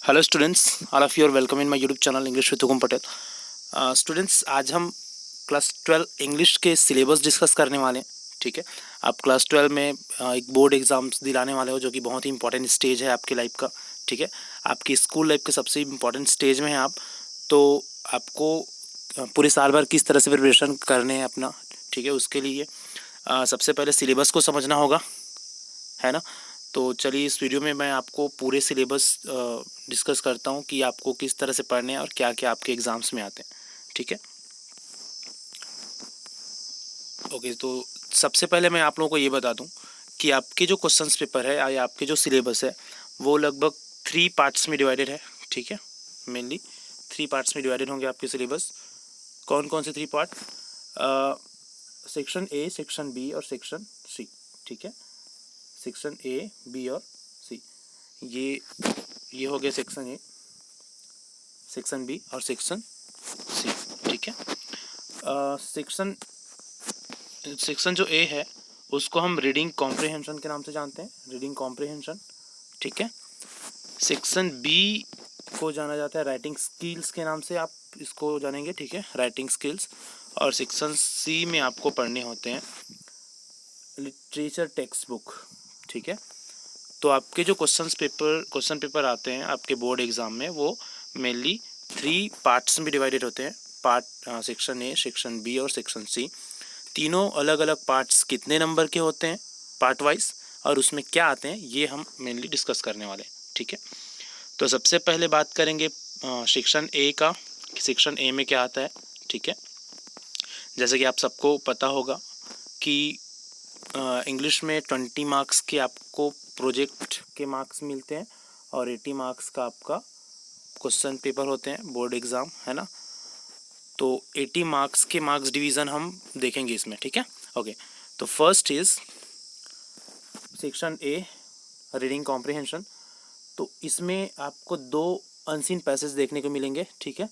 Hello students, all of you are welcome in my YouTube channel English with Hukum Patel. Students, आज हम class 12 English के syllabus discuss करने वाले हैं। ठीक है, आप क्लास 12 में एक बोर्ड एग्ज़ाम्स दिलाने वाले हो, जो कि बहुत ही इंपॉर्टेंट स्टेज है आपकी लाइफ का। ठीक है, आपकी स्कूल लाइफ के सबसे इंपॉर्टेंट स्टेज में है आप। तो आपको पूरे साल भर किस तरह से प्रिपरेशन करने हैं अपना, ठीक है, उसके लिए सबसे पहले सिलेबस को समझना होगा, है ना। तो चलिए, इस वीडियो में मैं आपको पूरे सिलेबस डिस्कस करता हूँ कि आपको किस तरह से पढ़ने हैं और क्या क्या आपके एग्ज़ाम्स में आते हैं। ठीक है, ओके। तो सबसे पहले मैं आप लोगों को ये बता दूँ कि आपके जो क्वेश्चंस पेपर है या आपके जो सिलेबस है वो लगभग 3 पार्ट्स में डिवाइडेड है। ठीक है, मेनली 3 पार्ट्स में डिवाइडेड होंगे आपके सिलेबस। कौन कौन से 3 part? Section A, section B और सेक्शन सी। ठीक है, सेक्शन ए, बी और सी, ये हो गया सेक्शन ए, सेक्शन बी और सेक्शन सी। ठीक है, सेक्शन जो ए है उसको हम रीडिंग कॉम्प्रिहेंशन के नाम से जानते हैं, रीडिंग कॉम्प्रिहेंशन। ठीक है, सेक्शन बी को जाना जाता है राइटिंग स्किल्स के नाम से, आप इसको जानेंगे। ठीक है, राइटिंग स्किल्स। और सेक्शन सी में आपको पढ़ने होते हैं लिटरेचर टेक्स्ट बुक। ठीक है, तो आपके जो क्वेश्चन पेपर आते हैं आपके बोर्ड एग्ज़ाम में वो मेनली 3 पार्ट्स में डिवाइडेड होते हैं। सेक्शन ए, सेक्शन बी और सेक्शन सी। तीनों अलग अलग पार्ट्स कितने नंबर के होते हैं पार्ट वाइज, और उसमें क्या आते हैं, ये हम मेनली डिस्कस करने वाले हैं। ठीक है, तो सबसे पहले बात करेंगे सेक्शन ए का, कि सेक्शन ए में क्या आता है। ठीक है, जैसे कि आप सबको पता होगा कि इंग्लिश में 20 मार्क्स के आपको प्रोजेक्ट के मार्क्स मिलते हैं और 80 मार्क्स का आपका क्वेश्चन पेपर होते हैं बोर्ड एग्ज़ाम, है ना। तो 80 मार्क्स के मार्क्स डिवीज़न हम देखेंगे इसमें। ठीक है, ओके। तो first is section A, reading comprehension. तो इसमें आपको 2 अनसीन पैसेज देखने को मिलेंगे। ठीक है,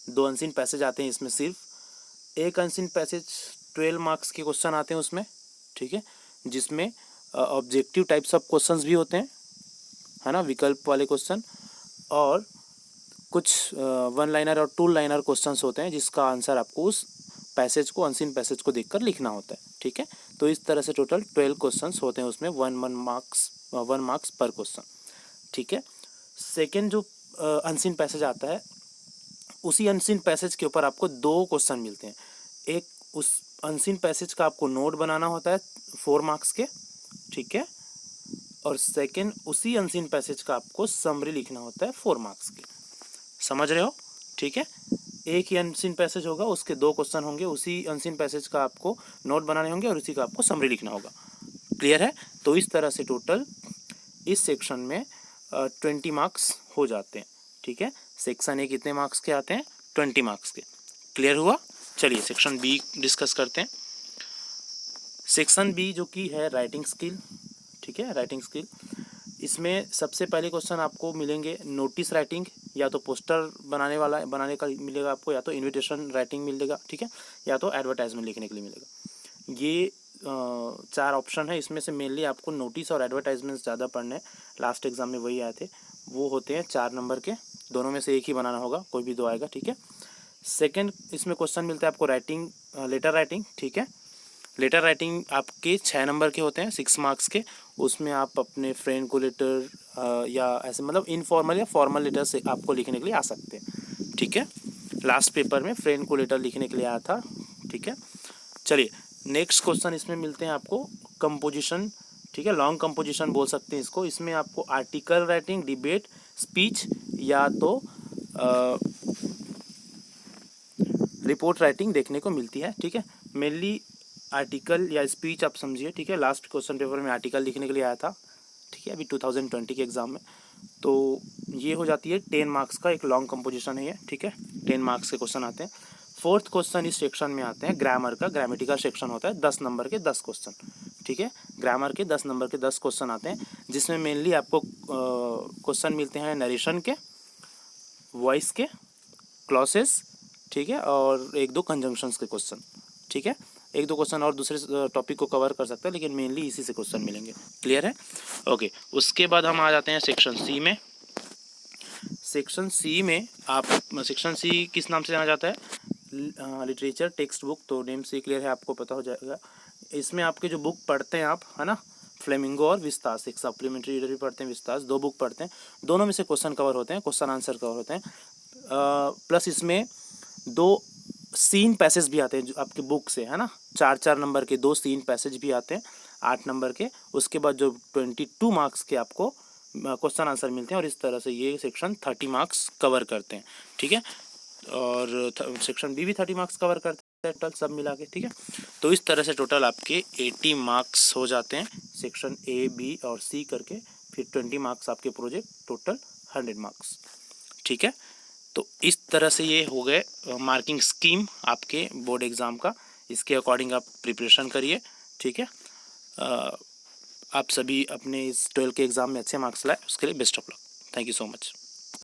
2 अनसीन पैसेज आते हैं इसमें। सिर्फ एक अनसीन पैसेज 12 मार्क्स के क्वेश्चन आते हैं उसमें। ठीक है, जिसमें ऑब्जेक्टिव टाइप्स ऑफ क्वेश्चंस भी होते हैं, है ना, विकल्प वाले क्वेश्चन, और कुछ 1 लाइनर और 2 लाइनर क्वेश्चंस होते हैं जिसका आंसर आपको उस पैसेज को, अनसीन पैसेज को देखकर लिखना होता है। ठीक है, तो इस तरह से टोटल 12 क्वेश्चंस होते हैं उसमें, 1 मार्क्स पर क्वेश्चन। ठीक है, सेकेंड जो अनसीन पैसेज आता है, उसी अनसीन पैसेज के ऊपर आपको 2 क्वेश्चन मिलते हैं। एक उस अनसीन पैसेज का आपको नोट बनाना होता है 4 मार्क्स के। ठीक है, और सेकेंड उसी अनसीन पैसेज का आपको समरी लिखना होता है 4 मार्क्स के। समझ रहे हो? ठीक है, एक ही अनसीन पैसेज होगा, उसके 2 क्वेश्चन होंगे, उसी अनसीन पैसेज का आपको नोट बनाने होंगे और उसी का आपको समरी लिखना होगा। क्लियर है? तो इस तरह से टोटल इस सेक्शन में 20 मार्क्स हो जाते हैं। ठीक है, सेक्शन ए कितने मार्क्स के आते हैं? 20 मार्क्स के। क्लियर हुआ? चलिए सेक्शन बी डिस्कस करते हैं। सेक्शन बी जो कि है राइटिंग स्किल। ठीक है, राइटिंग स्किल, इसमें सबसे पहले क्वेश्चन आपको मिलेंगे नोटिस राइटिंग, या तो पोस्टर बनाने का मिलेगा आपको, या तो इनविटेशन राइटिंग मिलेगा। ठीक है, या तो एडवर्टाइजमेंट लिखने के लिए मिलेगा। ये 4 ऑप्शन है, इसमें से मेनली आपको नोटिस और एडवर्टाइजमेंट ज़्यादा पढ़ने हैं। लास्ट एग्जाम में वही आए थे, वो होते हैं 4 नंबर के, दोनों में से एक ही बनाना होगा, कोई भी 2 आएगा। ठीक है, सेकेंड इसमें क्वेश्चन मिलता है आपको राइटिंग, लेटर राइटिंग। ठीक है, लेटर राइटिंग आपके 6 नंबर के होते हैं, 6 मार्क्स के। उसमें आप अपने फ्रेंड को लेटर या ऐसे मतलब इनफॉर्मल या फॉर्मल लेटर से आपको लिखने के लिए आ सकते हैं। ठीक है, लास्ट पेपर में फ्रेंड को लेटर लिखने के लिए आया था। ठीक है, चलिए नेक्स्ट क्वेश्चन इसमें मिलते हैं आपको कंपोजिशन। ठीक है, लॉन्ग कंपोजिशन बोल सकते हैं इसको। इसमें आपको आर्टिकल राइटिंग, डिबेट, स्पीच या तो रिपोर्ट राइटिंग देखने को मिलती है। ठीक है, मेनली आर्टिकल या स्पीच आप समझिए। ठीक है, लास्ट क्वेश्चन पेपर में आर्टिकल लिखने के लिए आया था। ठीक है, अभी 2020 के एग्ज़ाम में। तो ये हो जाती है 10 मार्क्स का एक लॉन्ग कंपोजिशन है ये। ठीक है, 10 मार्क्स के क्वेश्चन आते हैं। फोर्थ क्वेश्चन इस सेक्शन में आते हैं ग्रामर का, ग्रामेटिकल सेक्शन होता है, 10 नंबर के 10 क्वेश्चन। ठीक है, ग्रामर के 10 नंबर के 10 क्वेश्चन आते हैं, जिसमें मेनली आपको क्वेश्चन मिलते हैं नरेशन के, वॉइस के, क्लॉसेस, ठीक है, और 1-2 कंजंक्शंस के क्वेश्चन। ठीक है, 1-2 क्वेश्चन और दूसरे टॉपिक को कवर कर सकते हैं, लेकिन मेनली इसी से क्वेश्चन मिलेंगे। क्लियर है? ओके, उसके बाद हम आ जाते हैं सेक्शन सी में। सेक्शन सी में आप, सेक्शन सी किस नाम से जाना जाता है? लिटरेचर टेक्स्ट बुक, तो नेम से क्लियर है, आपको पता हो जाएगा। इसमें आपके जो बुक पढ़ते हैं आप, है ना, फ्लेमिंगो और विस्तास, एक सप्लीमेंट्री रीडर भी पढ़ते हैं, विस्तास, 2 बुक पढ़ते हैं, दोनों में से क्वेश्चन कवर होते हैं, क्वेश्चन आंसर कवर होते हैं। प्लस इसमें 2 सीन पैसेज भी आते हैं जो आपके बुक से, है ना, 4-4 नंबर के 2 सीन पैसेज भी आते हैं 8 नंबर के। उसके बाद जो 22 मार्क्स के आपको क्वेश्चन आंसर मिलते हैं, और इस तरह से ये सेक्शन 30 मार्क्स कवर करते हैं, ठीक है। और सेक्शन बी भी 30 मार्क्स कवर करते हैं टोटल सब मिला के, ठीक है। तो इस तरह से टोटल आपके 80 मार्क्स हो जाते हैं सेक्शन ए, बी और सी करके, फिर 20 मार्क्स आपके प्रोजेक्ट, टोटल 100 मार्क्स, ठीक है। तो इस तरह से ये हो गए मार्किंग स्कीम आपके बोर्ड एग्ज़ाम का। इसके अकॉर्डिंग आप प्रिपरेशन करिए, ठीक है। आप सभी अपने इस 12 के एग्ज़ाम में अच्छे मार्क्स लाए, उसके लिए best of luck. Thank you so much.